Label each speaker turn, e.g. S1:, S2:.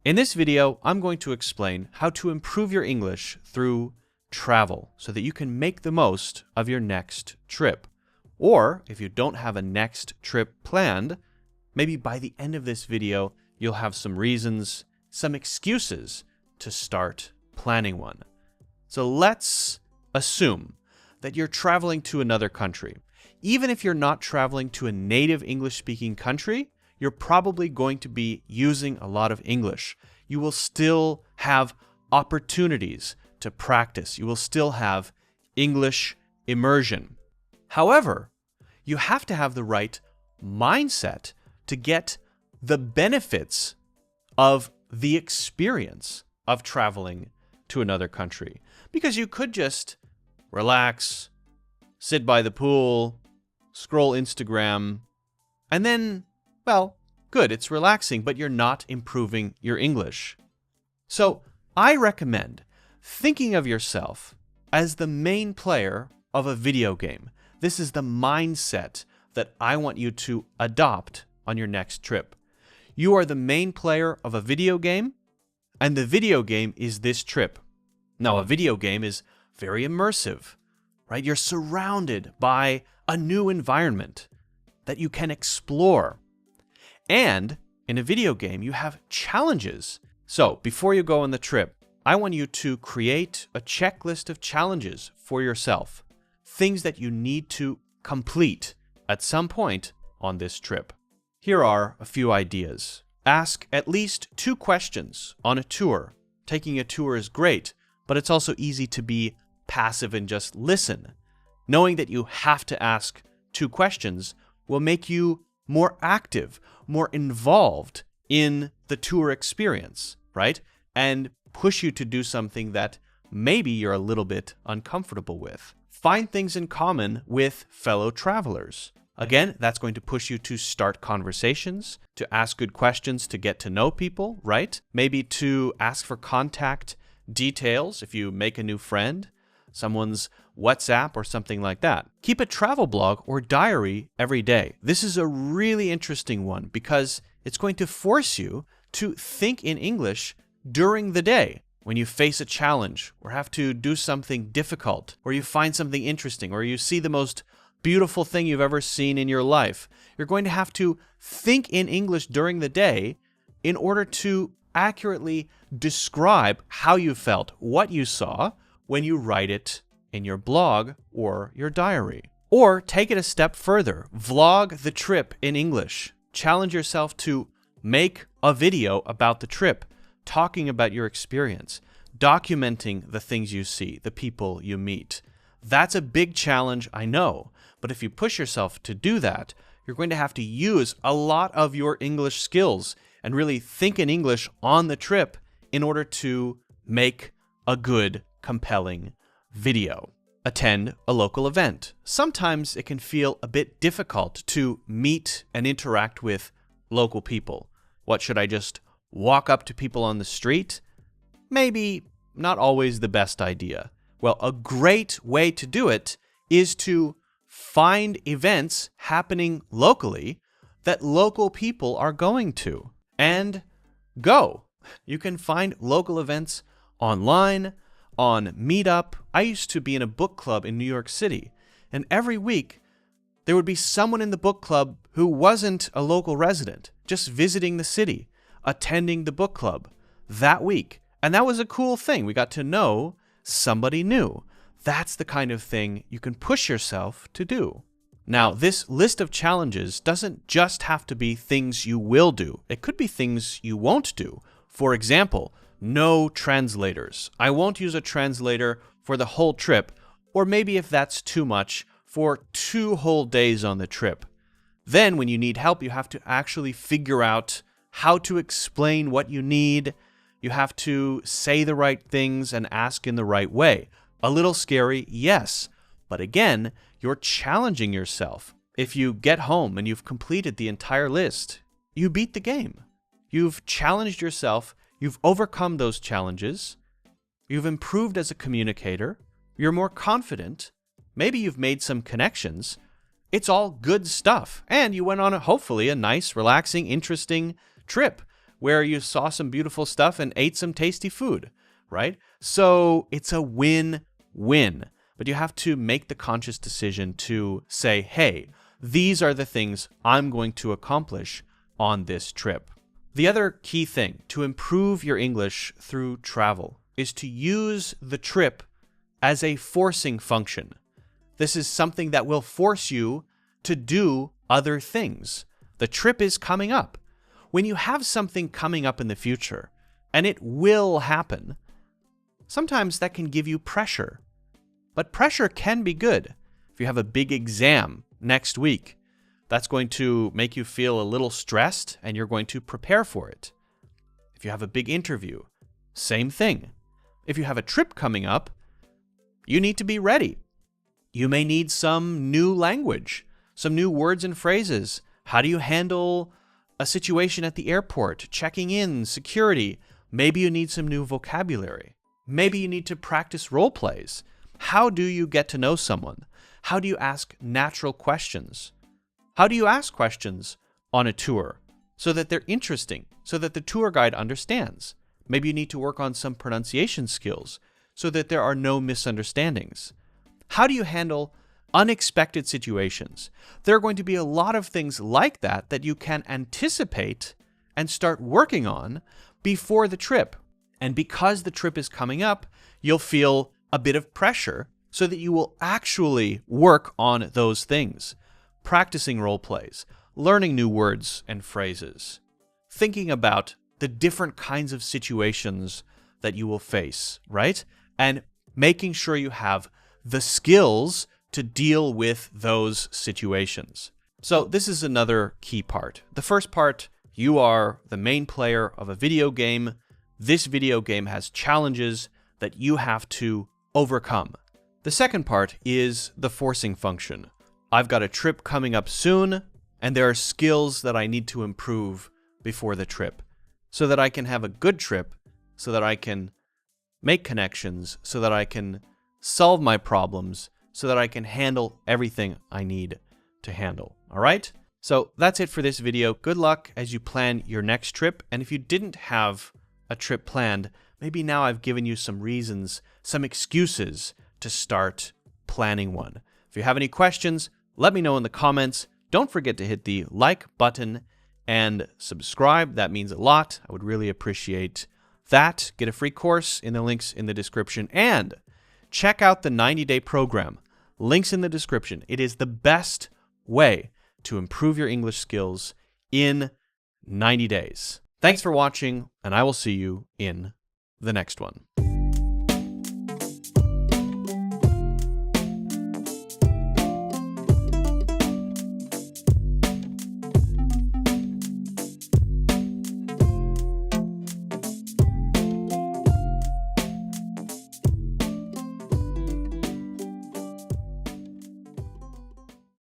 S1: In this video, I'm going to explain how to improve your English through travel so that you can make the most of your next trip. Or if you don't have a next trip planned, maybe by the end of this video, you'll have some reasons, some excuses to start planning one. So let's assume that you're traveling to another country. Even if you're not traveling to a native English-speaking country, you're probably going to be using a lot of English. You will still have opportunities to practice. You will still have English immersion. However, you have to have the right mindset to get the benefits of the experience of traveling to another country. Because you could just relax, sit by the pool, scroll Instagram, and then, well, good, it's relaxing, but you're not improving your English. So I recommend thinking of yourself as the main player of a video game. This is the mindset that I want you to adopt on your next trip. You are the main player of a video game, and the video game is this trip. Now, a video game is very immersive, right? You're surrounded by a new environment that you can explore. And in a video game, you have challenges. So before you go on the trip, I want you to create a checklist of challenges for yourself, things that you need to complete at some point on this trip. Here are a few ideas. Ask at least 2 questions on a tour. Taking a tour is great, but it's also easy to be passive and just listen. Knowing that you have to ask 2 questions will make you more active, more involved in the tour experience, right? And push you to do something that maybe you're a little bit uncomfortable with. Find things in common with fellow travelers. Again, that's going to push you to start conversations, to ask good questions, to get to know people, right? Maybe to ask for contact details if you make a new friend, someone's WhatsApp or something like that. Keep a travel blog or diary every day. This is a really interesting one because it's going to force you to think in English during the day. When you face a challenge or have to do something difficult, or you find something interesting, or you see the most beautiful thing you've ever seen in your life, you're going to have to think in English during the day in order to accurately describe how you felt, what you saw, when you write it in your blog or your diary. Or take it a step further. Vlog the trip in English. Challenge yourself to make a video about the trip, talking about your experience, documenting the things you see, the people you meet. That's a big challenge, I know, but if you push yourself to do that, you're going to have to use a lot of your English skills and really think in English on the trip in order to make a good, compelling video. Attend a local event. Sometimes it can feel a bit difficult to meet and interact with local people. What, should I just walk up to people on the street? Maybe not always the best idea. Well, a great way to do it is to find events happening locally that local people are going to and go. You can find local events online, on Meetup. I used to be in a book club in New York City, and every week there would be someone in the book club who wasn't a local resident, just visiting the city, attending the book club that week. And that was a cool thing. We got to know somebody new. That's the kind of thing you can push yourself to do. Now, this list of challenges doesn't just have to be things you will do. It could be things you won't do. For example, no translators. I won't use a translator for the whole trip, or maybe if that's too much, for 2 whole days on the trip. Then when you need help, you have to actually figure out how to explain what you need. You have to say the right things and ask in the right way. A little scary, yes, but again, you're challenging yourself. If you get home and you've completed the entire list, you beat the game. You've challenged yourself. You've overcome those challenges. You've improved as a communicator. You're more confident. Maybe you've made some connections. It's all good stuff. And you went on, hopefully, a nice, relaxing, interesting trip where you saw some beautiful stuff and ate some tasty food, right? So it's a win-win. But you have to make the conscious decision to say, hey, these are the things I'm going to accomplish on this trip. The other key thing to improve your English through travel is to use the trip as a forcing function. This is something that will force you to do other things. The trip is coming up. When you have something coming up in the future, and it will happen, sometimes that can give you pressure. But pressure can be good. If you have a big exam next week, that's going to make you feel a little stressed and you're going to prepare for it. If you have a big interview, same thing. If you have a trip coming up, you need to be ready. You may need some new language, some new words and phrases. How do you handle a situation at the airport, checking in, security? Maybe you need some new vocabulary. Maybe you need to practice role plays. How do you get to know someone? How do you ask natural questions? How do you ask questions on a tour so that they're interesting, so that the tour guide understands? Maybe you need to work on some pronunciation skills so that there are no misunderstandings. How do you handle unexpected situations? There are going to be a lot of things like that that you can anticipate and start working on before the trip. And because the trip is coming up, you'll feel a bit of pressure so that you will actually work on those things. Practicing role plays, learning new words and phrases, thinking about the different kinds of situations that you will face, right? And making sure you have the skills to deal with those situations. So this is another key part. The first part, you are the main player of a video game. This video game has challenges that you have to overcome. The second part is the forcing function. I've got a trip coming up soon, and there are skills that I need to improve before the trip so that I can have a good trip, so that I can make connections, so that I can solve my problems, so that I can handle everything I need to handle. All right? So that's it for this video. Good luck as you plan your next trip. And if you didn't have a trip planned, maybe now I've given you some reasons, some excuses to start planning one. If you have any questions, let me know in the comments. Don't forget to hit the like button and subscribe. That means a lot. I would really appreciate that. Get a free course in the links in the description. And check out the 90-day program. Links in the description. It is the best way to improve your English skills in 90 days. Thanks for watching, and I will see you in the next one.